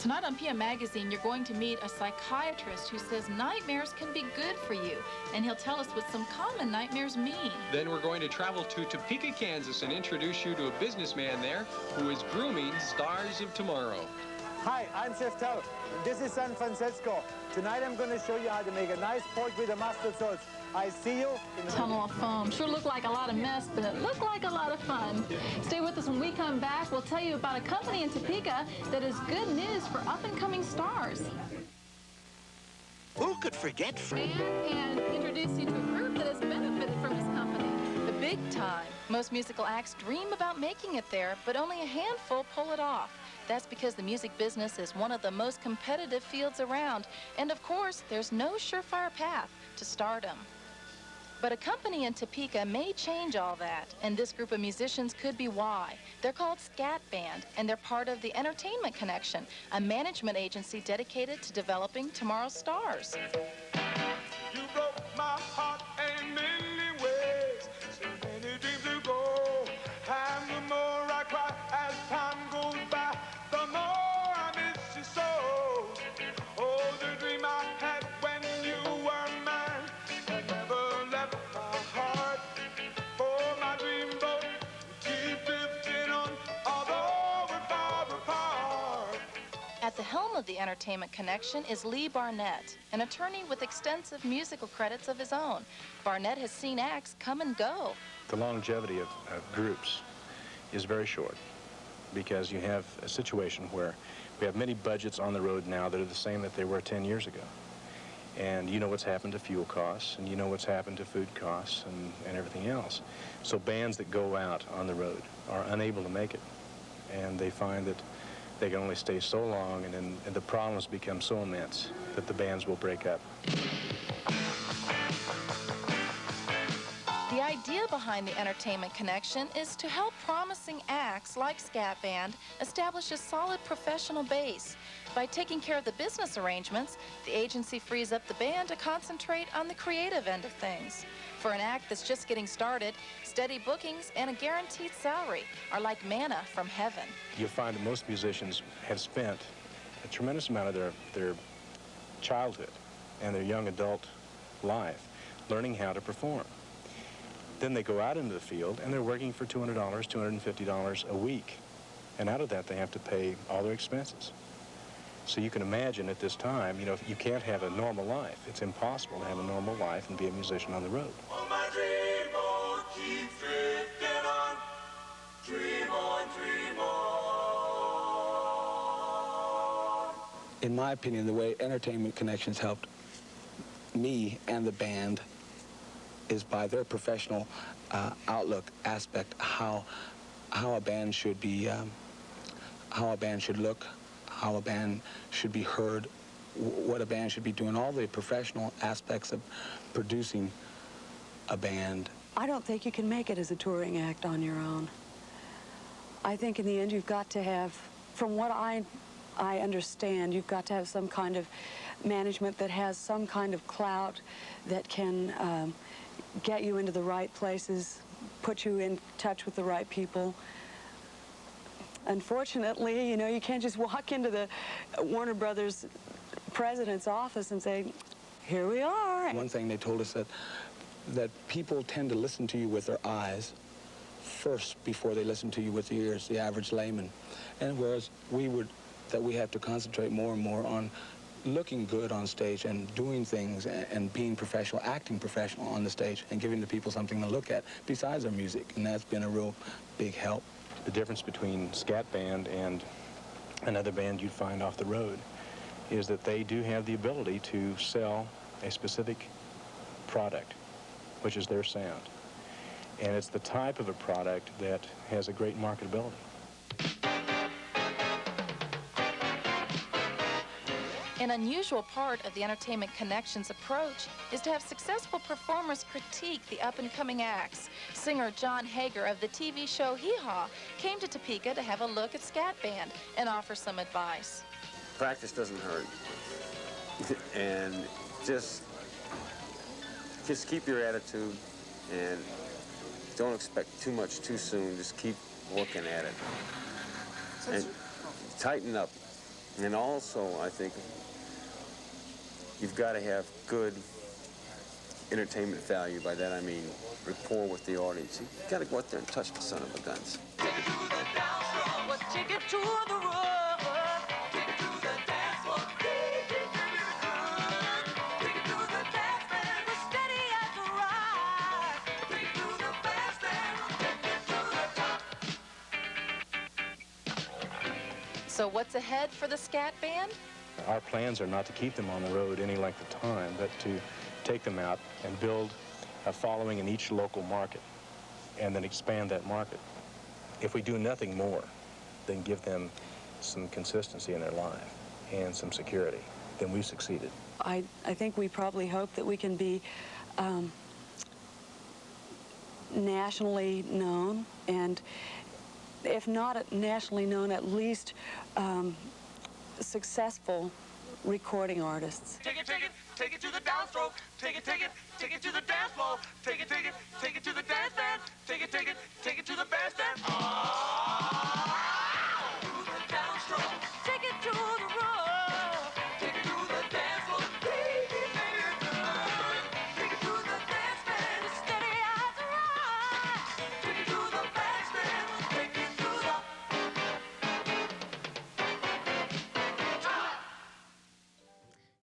Tonight on PM Magazine, you're going to meet a psychiatrist who says nightmares can be good for you, and he'll tell us what some common nightmares mean. Then we're going to travel to Topeka, Kansas, and introduce you to a businessman there who is grooming stars of tomorrow. Hi, I'm Chef Tao. This is San Francisco. Tonight I'm going to show you how to make a nice pork with a mustard sauce. I see you in the Tunnel of foam. Sure looked like a lot of mess, but it looked like a lot of fun. Stay with us when we come back. We'll tell you about a company in Topeka that is good news for up-and-coming stars. Who could forget And introduce you to a group that has benefited from his company. The Big Time. Most musical acts dream about making it there, but only a handful pull it off. That's because the music business is one of the most competitive fields around. And of course, there's no surefire path to stardom. But a company in Topeka may change all that, and this group of musicians could be why. They're called Scatband, and they're part of the Entertainment Connection, a management agency dedicated to developing tomorrow's stars. You broke my heart in many ways, so many dreams to go, and the more I cry as time goes by, the more I miss you so. Oh, the dream I had when you were mine, I never left my heart. For my dreamboat, keep drifting on, although we're far apart. At the helm of the Entertainment Connection is Lee Barnett, an attorney with extensive musical credits of his own. Barnett has seen acts come and go. The longevity of groups is very short, because you have a situation where we have many budgets on the road now that are the same that they were 10 years ago. And you know what's happened to fuel costs, and you know what's happened to food costs and everything else. So bands that go out on the road are unable to make it, and they find that they can only stay so long, and then the problems become so immense that the bands will break up. The idea behind the Entertainment Connection is to help promising acts like Scatband establish a solid professional base. By taking care of the business arrangements, the agency frees up the band to concentrate on the creative end of things. For an act that's just getting started, steady bookings and a guaranteed salary are like manna from heaven. You'll find that most musicians have spent a tremendous amount of their childhood and their young adult life learning how to perform. Then they go out into the field and they're working for $200, $250 a week. And out of that, they have to pay all their expenses. So you can imagine at this time, you know, you can't have a normal life. It's impossible to have a normal life and be a musician on the road. Oh, my dreamboat keeps drifting on, dream on, dream on. In my opinion, the way Entertainment Connections helped me and the band is by their professional outlook aspect, how a band should be, how a band should look, how a band should be heard, what a band should be doing, all the professional aspects of producing a band. I don't think you can make it as a touring act on your own. I think in the end you've got to have, from what I understand, you've got to have some kind of management that has some kind of clout that can get you into the right places, put you in touch with the right people. Unfortunately, you know, you can't just walk into the Warner Brothers president's office and say, here we are. One thing they told us that people tend to listen to you with their eyes first before they listen to you with the ears, the average layman. And whereas we have to concentrate more and more on looking good on stage and doing things and being professional, acting professional on the stage and giving the people something to look at besides our music. And that's been a real big help. The difference between Scatband and another band you'd find off the road is that they do have the ability to sell a specific product, which is their sound. And it's the type of a product that has a great marketability. An unusual part of the Entertainment Connection's approach is to have successful performers critique the up-and-coming acts. Singer John Hager of the TV show Hee Haw came to Topeka to have a look at Scatband and offer some advice. Practice doesn't hurt. And just keep your attitude and don't expect too much too soon. Just keep working at it. And tighten up. And also, I think you've got to have good entertainment value. By that I mean rapport with the audience. You've got to go out there and touch the son of a guns. Take it to the dance floor. Well, take it to the road. Take it to the dance floor. Take it to the good. Take it to the dance band. We're steady as a rock. Take it to the bandstand. Take it to the top. So what's ahead for the Scat Band? Our plans are not to keep them on the road any length of time, but to take them out and build a following in each local market and then expand that market. If we do nothing more than give them some consistency in their life and some security, then we've succeeded. I think we probably hope that we can be nationally known, and if not nationally known, at least successful recording artists. Take it to the dance floor. Take it to the dance floor. Take it